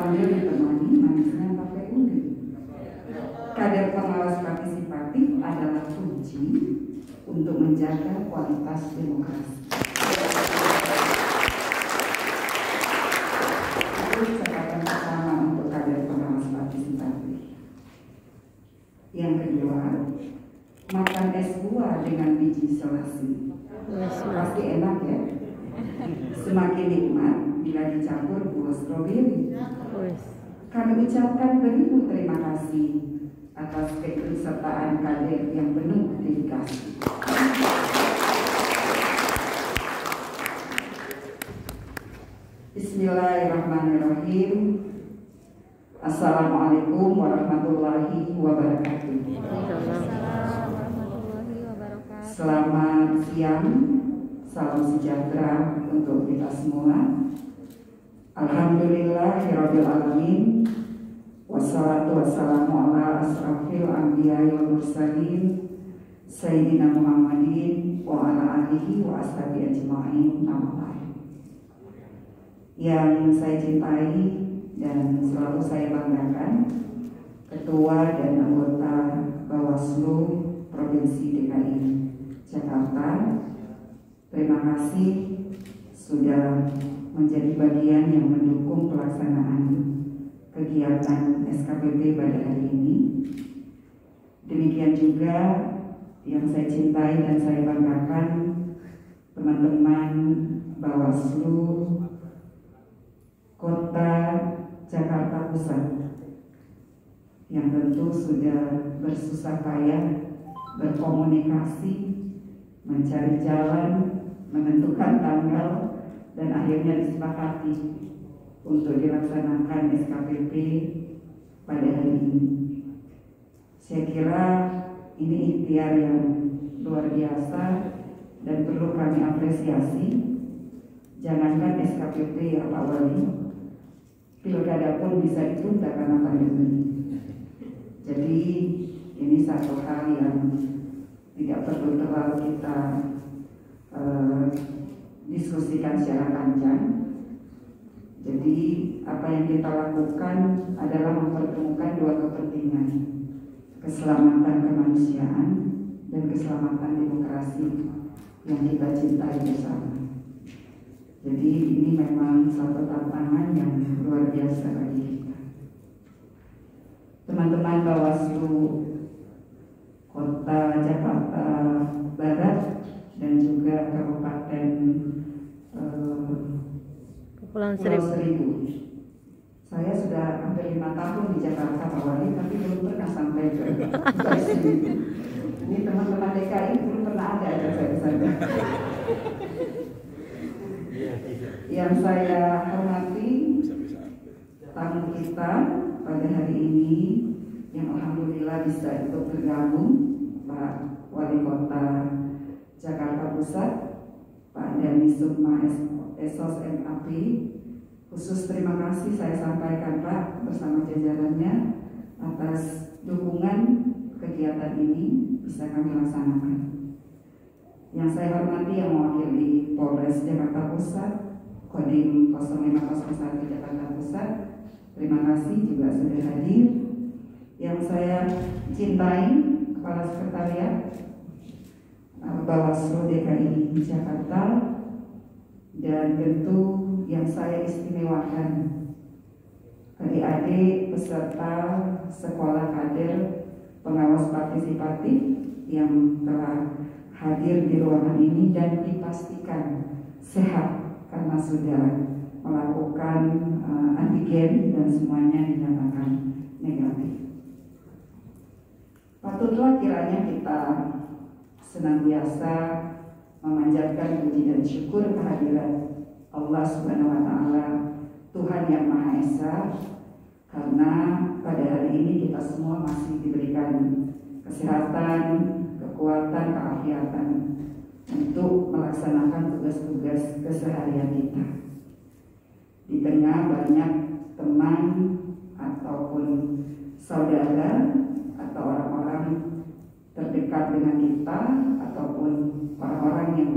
sambil ditemani manisnya pakai undi. Kader pengawas partisipatif adalah kunci untuk menjaga kualitas demokrasi. Itu catatan pertama untuk kader pengawas partisipatif. Yang kedua, makan es buah dengan biji selasi. Pasti enak ya. Semakin nikmat bila dicampur buah stroberi. Kami ucapkan beribu terima kasih atas keikutsertaan kader yang penuh dedikasi. Bismillahirrahmanirrahim. Assalamualaikum warahmatullahi wabarakatuh. Selamat siang, salam sejahtera untuk kita semua. Alhamdulillahirabbil alamin. Wassalatu wassalamu ala asrafil anbiya wal mursalin sayyidina Muhammadin wa ala alihi wa ashabihi ajma'in. Yang saya cintai dan selalu saya banggakan, Ketua dan anggota Bawaslu Provinsi DKI Jakarta, terima kasih sudah menjadi bagian yang mendukung pelaksanaan kegiatan SKPP pada hari ini. Demikian juga yang saya cintai dan saya banggakan, teman-teman Bawaslu Kota Jakarta Pusat yang tentu sudah bersusah payah berkomunikasi, mencari jalan, menentukan tanggal, dan akhirnya disepakati untuk dilaksanakan SKPP pada hari ini. Saya kira ini ikhtiar yang luar biasa dan perlu kami apresiasi. Jangankan SKPP ya Pak Wali, pilkada pun bisa ditunda karena pandemi. Jadi ini satu hal yang tidak perlu terlalu kita diskusikan secara panjang. Jadi apa yang kita lakukan adalah mempertemukan dua kepentingan, keselamatan kemanusiaan dan keselamatan demokrasi yang kita cintai bersama. Jadi ini memang satu tantangan yang luar biasa bagi kita. Teman-teman Bawaslu Kota Jakarta Barat dan juga Kabupaten Pulau Seribu. Saya sudah hampir 5 tahun di Jakarta Pak Wali, tapi belum pernah sampai ke sini. Ini teman-teman DKI belum pernah ada saya di sana. Yang saya hormati tamu kita pada hari ini yang alhamdulillah bisa ikut bergabung, Pak Wali Kota Jakarta Pusat, Pak Dhani Sukma Esos MAP. Khusus terima kasih saya sampaikan Pak bersama jajarannya atas dukungan kegiatan ini bisa kami laksanakan. Yang saya hormati yang mewakili Polres Jakarta Pusat, Kodim 0501 Jakarta Pusat, terima kasih juga sudah hadir. Yang saya cintai, Kepala Sekretariat Bawaslu DKI Jakarta, dan tentu yang saya istimewakan, adik-adik peserta sekolah kader pengawas partisipatif yang telah hadir di ruangan ini dan dipastikan sehat karena sudah melakukan antigen dan semuanya dinyatakan negatif. Patutlah kiranya kita senantiasa memanjatkan puji dan syukur kehadiran Allah Subhanahu wa Ta'ala, Tuhan yang Maha Esa, karena pada hari ini kita semua masih diberikan kesehatan, kekuatan, keafiatan untuk melaksanakan tugas-tugas keseharian kita. Di tengah banyak teman ataupun saudara atau orang-orang terdekat dengan kita ataupun orang-orang yang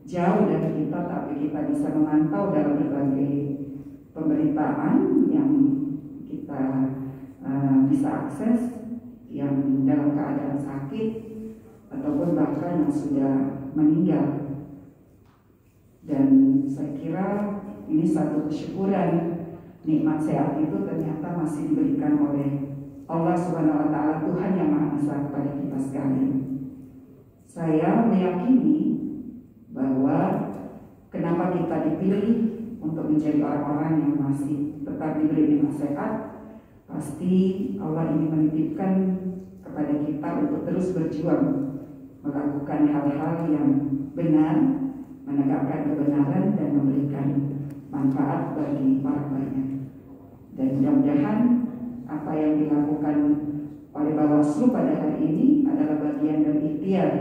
jauh dari kita, tapi kita bisa memantau dalam berbagai pemberitaan yang kita bisa akses, yang dalam keadaan sakit ataupun bahkan yang sudah meninggal. Dan saya kira ini satu kesyukuran, nikmat sehat itu ternyata masih diberikan oleh Allah Subhanahu wa Ta'ala, Tuhan yang Maha Esa kepada kita sekalian. Saya meyakini bahwa kenapa kita dipilih untuk menjadi orang-orang yang masih tetap diberi nikmat sehat, pasti Allah ini menitipkan kepada kita untuk terus berjuang melakukan hal-hal yang benar, menegakkan kebenaran dan memberikan manfaat bagi orang banyak. Dan mudah-mudahan apa yang dilakukan oleh Bawaslu pada hari ini adalah bagian dari ikhtiar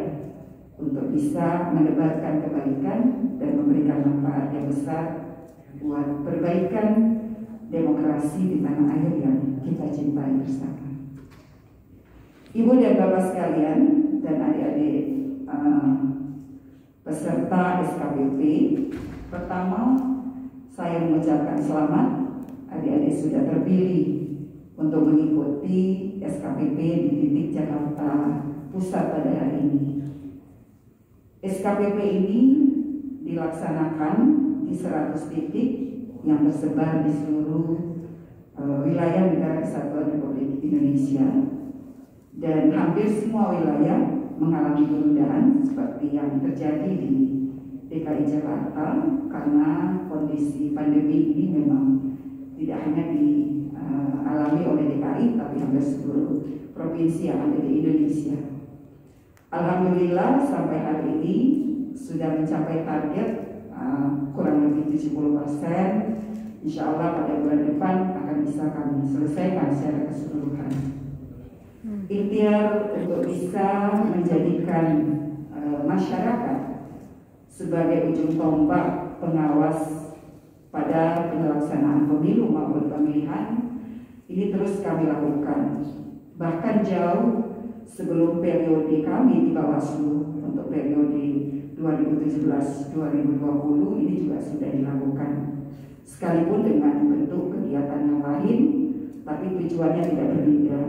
untuk bisa menebarkan kebaikan dan memberikan manfaat yang besar buat perbaikan demokrasi di tanah air yang kita cintai bersama. Ibu dan Bapak sekalian dan adik-adik peserta SKPP, pertama saya mengucapkan selamat, adik-adik sudah terpilih untuk mengikuti SKPP di titik Jakarta Pusat pada hari ini. SKPP ini dilaksanakan di 100 titik yang tersebar di seluruh wilayah negara Kesatuan Republik Indonesia, dan hampir semua wilayah mengalami penundaan seperti yang terjadi di DKI Jakarta karena kondisi pandemi ini memang tidak hanya dialami oleh DKI tapi hampir seluruh provinsi yang ada di Indonesia. Alhamdulillah sampai hari ini sudah mencapai target kurang lebih 70%. Insya Allah pada bulan depan akan bisa kami selesaikan secara keseluruhan. Ikhtiar untuk bisa menjadikan masyarakat sebagai ujung tombak pengawas pada pelaksanaan pemilu maupun pemilihan ini terus kami lakukan. Bahkan jauh sebelum periode kami di Bawaslu untuk periode 2017-2020 ini juga sudah dilakukan. Sekalipun dengan bentuk kegiatan yang lain, tapi tujuannya tidak berbeda.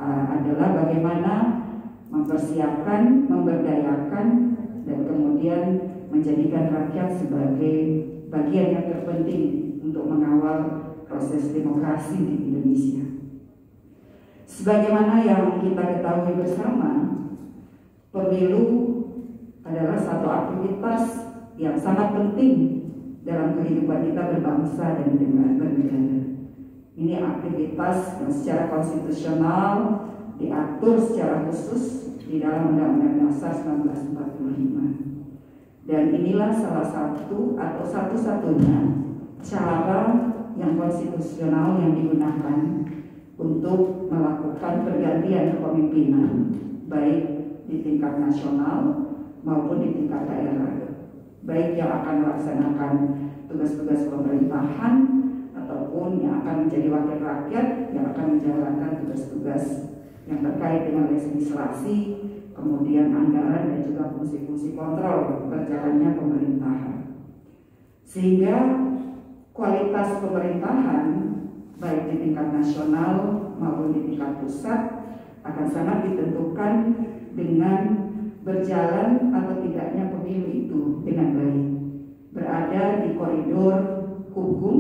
Adalah bagaimana mempersiapkan, memberdayakan, dan kemudian menjadikan rakyat sebagai bagian yang terpenting untuk mengawal proses demokrasi di Indonesia. Sebagaimana yang kita ketahui bersama, pemilu adalah satu aktivitas yang sangat penting dalam kehidupan kita berbangsa dan bernegara. Ini aktivitas yang secara konstitusional diatur secara khusus di dalam Undang-Undang Dasar 1945. Dan inilah salah satu atau satu-satunya cara yang konstitusional yang digunakan untuk melakukan pergantian kepemimpinan baik di tingkat nasional maupun di tingkat daerah, baik yang akan melaksanakan tugas-tugas pemerintahan ataupun yang akan menjadi wakil rakyat yang akan menjalankan tugas-tugas yang terkait dengan legislasi, kemudian anggaran dan juga fungsi-fungsi kontrol berjalannya pemerintahan. Sehingga kualitas pemerintahan baik di tingkat nasional maupun di tingkat pusat akan sangat ditentukan dengan berjalan atau tidaknya pemilu itu dengan baik, berada di koridor hukum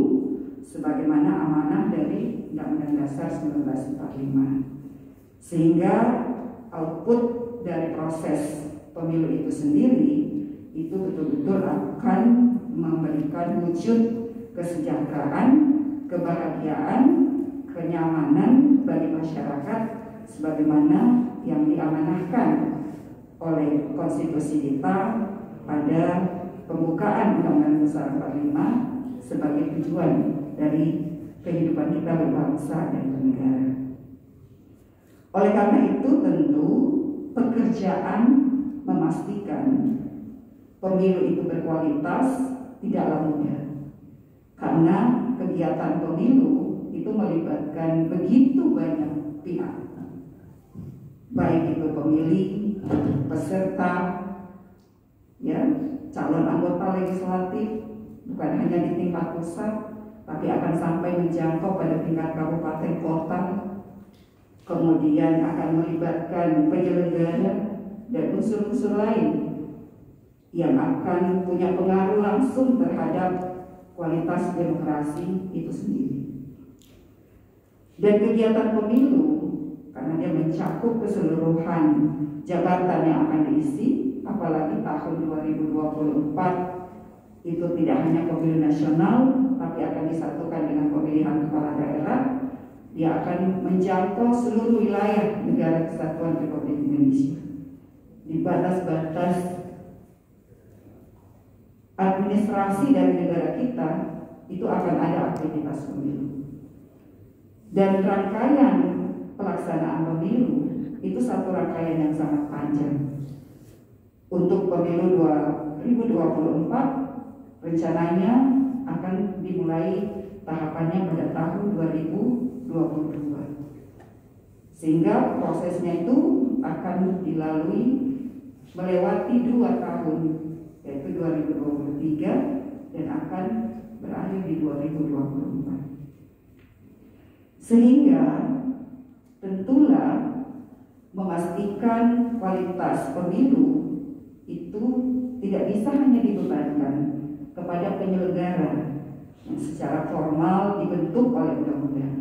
sebagaimana amanah dari Undang-Undang Dasar 1945. Sehingga output dari proses pemilu itu sendiri itu betul-betul akan memberikan wujud kesejahteraan, kebahagiaan, kenyamanan bagi masyarakat sebagaimana yang diamanahkan oleh konstitusi kita pada pembukaan Undang-Undang Dasar 45 sebagai tujuan dari kehidupan kita berbangsa dan bernegara. Oleh karena itu tentu pekerjaan memastikan pemilu itu berkualitas tidaklah mudah, karena kegiatan pemilu itu melibatkan begitu banyak pihak, baik itu pemilih, peserta, ya, calon anggota legislatif, bukan hanya di tingkat pusat, tapi akan sampai menjangkau pada tingkat kabupaten kota, kemudian akan melibatkan penyelenggara dan unsur-unsur lain yang akan punya pengaruh langsung terhadap kualitas demokrasi itu sendiri. Dan kegiatan pemilu, karena dia mencakup keseluruhan jabatan yang akan diisi, apalagi tahun 2024 itu tidak hanya pemilu nasional, tapi akan disatukan dengan pemilihan kepala daerah. Dia akan menjangkau seluruh wilayah negara kesatuan Republik Indonesia. Di batas-batas administrasi dari negara kita itu akan ada aktivitas pemilu. Dan rangkaian pelaksanaan pemilu itu satu rangkaian yang sangat panjang. Untuk pemilu 2024 rencananya akan dimulai tahapannya pada tahun 2022. Sehingga prosesnya itu akan dilalui melewati 2 tahun, yaitu 2023 dan akan berakhir di 2024. Sehingga tentulah memastikan kualitas pemilu itu tidak bisa hanya dibebankan kepada penyelenggara yang secara formal dibentuk oleh undang-undang,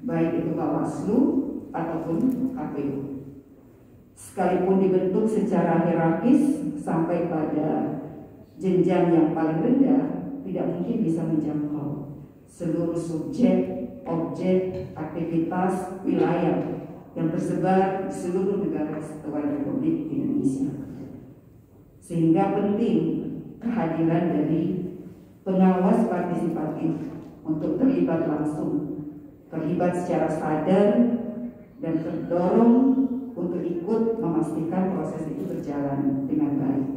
baik itu Bawaslu ataupun KPU. Sekalipun dibentuk secara hierarkis sampai pada jenjang yang paling rendah, tidak mungkin bisa menjangkau seluruh subjek, objek, aktivitas, wilayah yang tersebar di seluruh negara kesatuan Republik Indonesia. Sehingga penting kehadiran dari pengawas partisipatif untuk terlibat langsung, terlibat secara sadar dan terdorong untuk ikut memastikan proses itu berjalan dengan baik,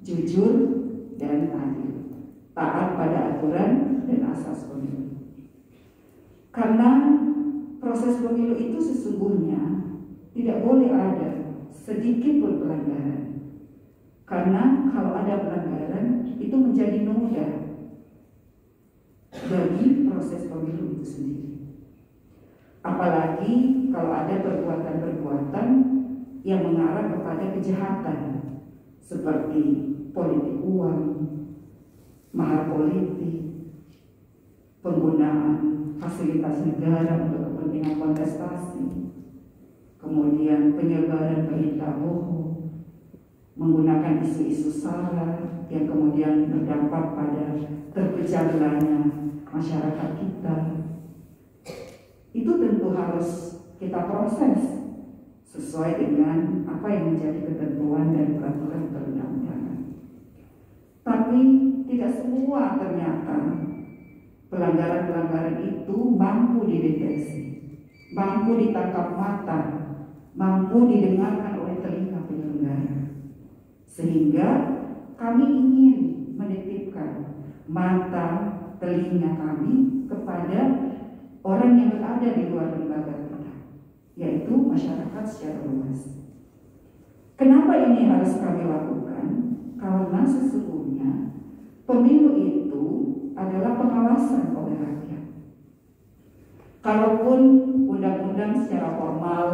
jujur dan adil, taat pada aturan dan asas pemilu. Karena proses pemilu itu sesungguhnya tidak boleh ada sedikit pun pelanggaran. Karena kalau ada pelanggaran itu menjadi noda bagi proses pemilu itu sendiri. Apalagi kalau ada perbuatan-perbuatan yang mengarah kepada kejahatan seperti politik uang, mahar politik, penggunaan fasilitas negara untuk kepentingan kontestasi, kemudian penyebaran berita bohong, menggunakan isu-isu sara yang kemudian berdampak pada terpecah belahnya masyarakat kita. Itu tentu harus kita proses sesuai dengan apa yang menjadi ketentuan dan peraturan perundang-undangan. Tapi tidak semua ternyata pelanggaran-pelanggaran itu mampu dideteksi, mampu ditangkap mata, mampu didengarkan oleh telinga penyelenggara. Sehingga kami ingin menitipkan mata, telinga kami kepada orang yang berada di luar lembaga kita, yaitu masyarakat secara luas. Kenapa ini harus kami lakukan? Karena sesungguhnya pemilu itu adalah pengawasan oleh rakyat. Kalaupun undang-undang secara formal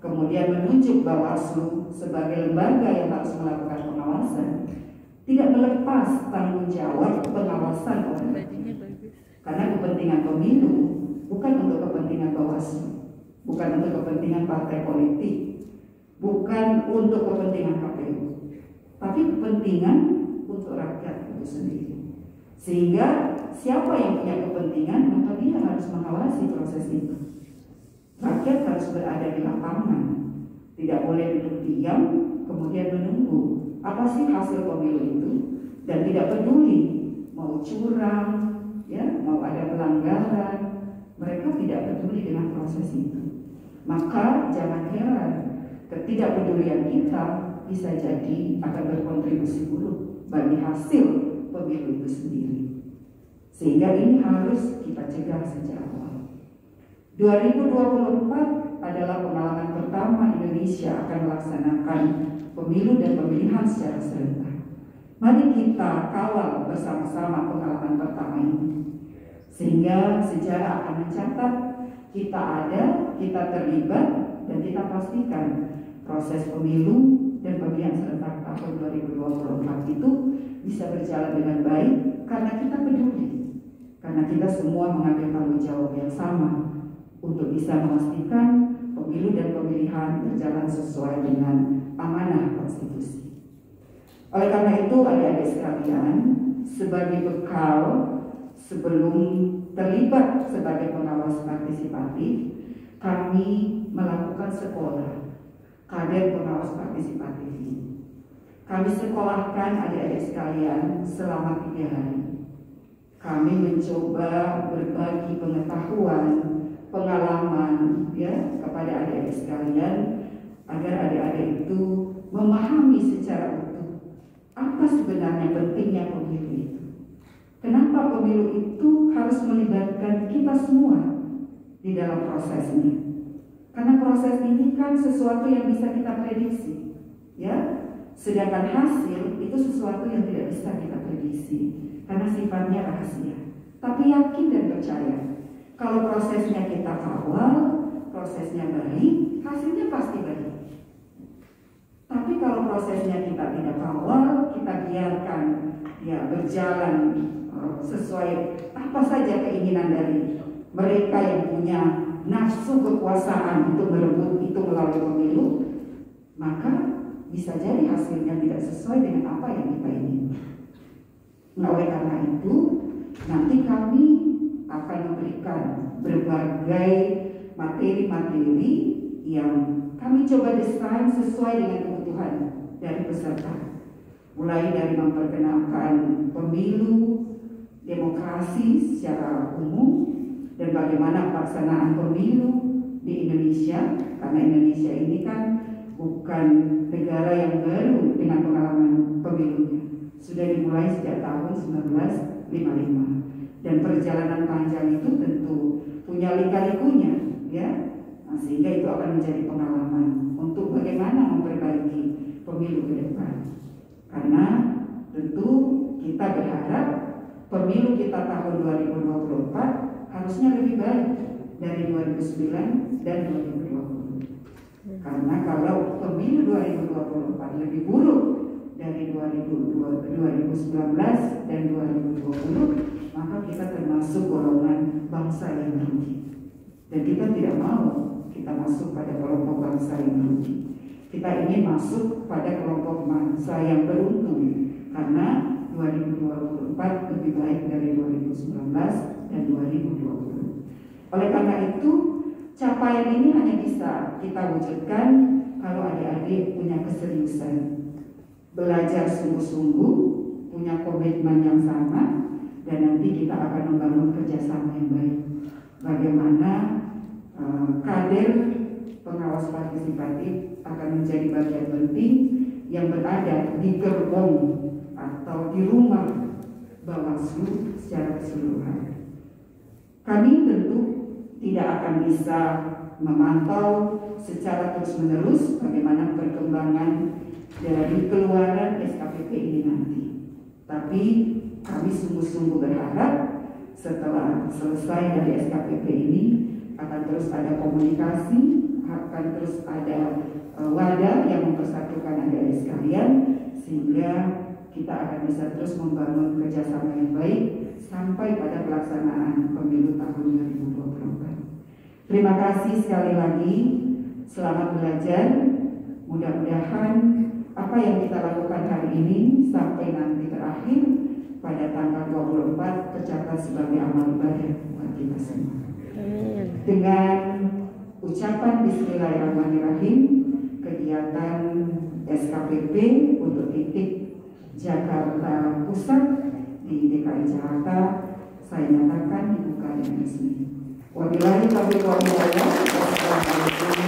kemudian menunjuk Bawaslu sebagai lembaga yang harus melakukan pengawasan, tidak melepas tanggung jawab pengawasan oleh rakyat. Karena kepentingan pemilu bukan untuk kepentingan Bawaslu, bukan untuk kepentingan partai politik, bukan untuk kepentingan KPU, tapi kepentingan untuk rakyat itu sendiri. Sehingga siapa yang punya kepentingan, maka dia harus mengawasi proses itu. Rakyat harus berada di lapangan, tidak boleh duduk diam kemudian menunggu apa sih hasil pemilu itu, dan tidak peduli mau curang, ya, mau ada pelanggaran, mereka tidak peduli dengan proses itu. Maka jangan heran ketidakpedulian kita bisa jadi akan berkontribusi buruk bagi hasil pemilu itu sendiri. Sehingga ini harus kita cegah sejak awal. 2024 adalah pengalaman pertama Indonesia akan melaksanakan pemilu dan pemilihan secara serentak. Mari kita kawal bersama-sama pengalaman pertama ini. Sehingga sejarah akan mencatat kita ada, kita terlibat, dan kita pastikan proses pemilu dan pemilihan serentak tahun 2024 itu bisa berjalan dengan baik karena kita peduli, karena kita semua mengambil tanggung jawab yang sama untuk bisa memastikan pemilu dan pemilihan berjalan sesuai dengan amanah konstitusi. Oleh karena itu, adik-adik sekalian, sebagai bekal sebelum terlibat sebagai pengawas partisipatif, kami melakukan sekolah kader pengawas partisipatif ini. Kami sekolahkan adik-adik sekalian selama 3 hari. Kami mencoba berbagi pengetahuan, pengalaman ya kepada adik-adik sekalian agar adik-adik itu memahami secara utuh apa sebenarnya pentingnya pemilu itu. Kenapa pemilu itu harus melibatkan kita semua di dalam prosesnya? Karena proses ini kan sesuatu yang bisa kita prediksi, ya. Sedangkan hasil itu sesuatu yang tidak bisa kita prediksi karena sifatnya rahasia. Tapi yakin dan percaya, kalau prosesnya kita kawal, prosesnya baik, hasilnya pasti baik. Tapi kalau prosesnya kita tidak kawal, kita biarkan ya berjalan sesuai apa saja keinginan dari mereka yang punya nafsu kekuasaan untuk merebut itu melalui pemilu, maka bisa jadi hasilnya tidak sesuai dengan apa yang kita inginkan. Nah, oleh karena itu, nanti kami akan memberikan berbagai materi-materi yang kami coba desain sesuai dengan kebutuhan dari peserta. Mulai dari memperkenalkan pemilu, demokrasi secara umum, dan bagaimana pelaksanaan pemilu di Indonesia, karena Indonesia ini kan bukan negara yang baru dengan pengalaman pemilunya. Sudah dimulai sejak tahun 1955 dan perjalanan panjang itu tentu punya lika-likunya, ya. Nah, sehingga itu akan menjadi pengalaman untuk bagaimana memperbaiki pemilu ke depan. Karena tentu kita berharap pemilu kita tahun 2024 harusnya lebih baik dari 2009 dan 2020. Karena kalau pemilu 2024 lebih buruk dari 2019 dan 2020, maka kita termasuk golongan bangsa yang merugi. Dan kita tidak mau kita masuk pada kelompok bangsa yang merugi. Kita ingin masuk pada kelompok bangsa yang beruntung, karena 2024 lebih baik dari 2019 dan 2020. Oleh karena itu, capaian ini hanya bisa kita wujudkan kalau adik-adik punya keseriusan, belajar sungguh-sungguh, punya komitmen yang sama, dan nanti kita akan membangun kerjasama yang baik. Bagaimana kader pengawas partisipatif akan menjadi bagian penting yang berada di gerbong atau di rumah Bawaslu secara keseluruhan. Kami tentu tidak akan bisa memantau secara terus-menerus bagaimana perkembangan dari keluaran SKPP ini nanti. Tapi kami sungguh-sungguh berharap setelah selesai dari SKPP ini akan terus ada komunikasi, akan terus ada wadah yang mempersatukan adik-adik sekalian, sehingga kita akan bisa terus membangun kerjasama yang baik sampai pada pelaksanaan pemilu tahun 2024. Terima kasih sekali lagi, selamat belajar. Mudah-mudahan apa yang kita lakukan hari ini sampai nanti berakhir pada tanggal 24 tercatat sebagai amal ibadah buat kita semua. Dengan ucapan Bismillahirrahmanirrahim, kegiatan SKPP untuk titik Jakarta Pusat di DKI Jakarta saya nyatakan dibuka dengan resmi. Wabillahi taufiq wal hidayah. Wassalamualaikum